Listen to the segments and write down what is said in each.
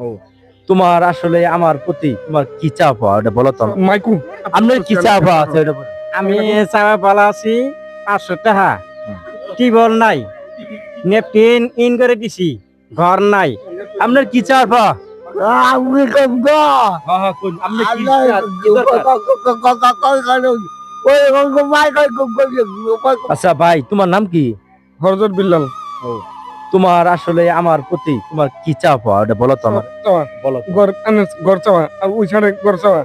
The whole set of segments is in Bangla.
ও তোমার আসলে আমার প্রতি তোমার কি চাপ ওটা বলো তো মাইকু আপনার কি চাপ আছে ওটা বলো। আমি চাওয়া পালা আছি 500 টাকা টিবল নাই নেপকিন ইন করে দিছি ঘর নাই আপনার কি চাপ আমি কম গো হ্যাঁ হ্যাঁ কোন আপনি কি আচ্ছা ভাই তোমার নাম কি হরজত বিল্লাল তোমার আসলে আমার প্রতি তোমার কি চাপ ওটা বলো তো আমার চাওয়া বলো ঘর চাওয়া আর ওই সাইডে ঘর চাওয়া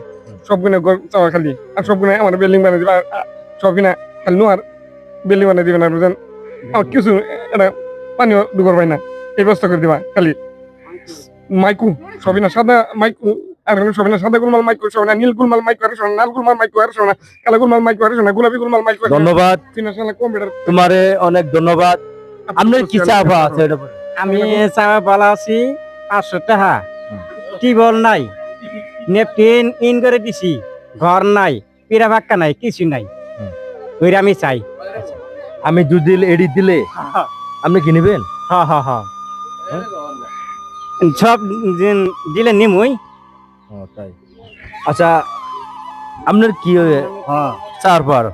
সব কিনা ঘর চাওয়া খালি আর সব কিনা আমার বিল্ডিং বানিয়ে দিবা সব কিনা খালি আর বিল্ডিং বানিয়ে দিবে না বুঝেন আমার কিছু এটা পানিও দুঘর পাই না এই ব্যবস্থা করে দিবা খালি মাইকু সবই না সাদা মাইকু আর সবই না সাদা গুলমাল মাইকু সব না নীল গুলমাল মাইকু আর সব না লাল গুলমাল মাইকু আর সব না কালো গুলমাল মাইকু আর সব না গোলাপি গুলমাল মাইকু ধন্যবাদ কম্পিউটার তোমারে অনেক ধন্যবাদ আপনার কি চাপ আছে ওটা বলো। আমি চাওয়া পালা আছি 500 টাকা টিবল নাই নেপকিন ইন করে দিছি ঘর নাই পিড়া ভাক্কা নাই কিছু নাই ওইটা আমি চাই আমি দুদিল এডি দিলে আপনি কি নেবেন হ হ হ সব দিলে নিমুই তাই আচ্ছা আপনার কি চার পার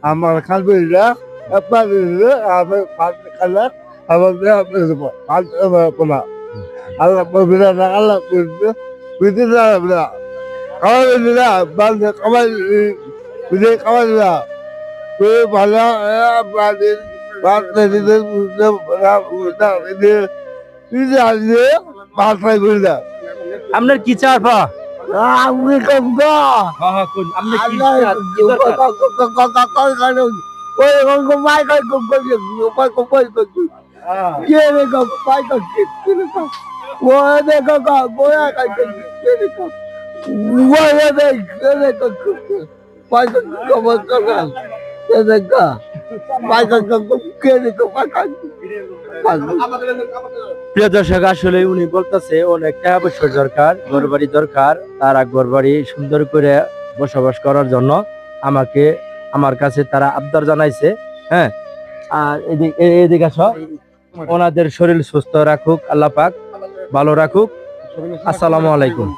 আমার খান বিল্লা আমার কালার আমার পোলা আল্লাহ বিল্লা আল্লাহ বুঝতে না খাওয়া দিলা বান্ধে খাওয়া বুঝে খাওয়া দিলা তুই ভালো আপনার কি চার পা আমি কম গো আপনি কি প্রিয় দর্শক আসলে উনি বলতেছে অনেক টাকা পয়সা দরকার ঘরবাড়ি দরকার তারা ঘরবাড়ি সুন্দর করে বসবাস করার জন্য আমাকে আমার কাছে তারা আবদার জানাইছে হ্যাঁ আর এদিকে আসো ওনাদের শরীর সুস্থ রাখুক আল্লাহ পাক ভালো রাখুক আসসালামু আলাইকুম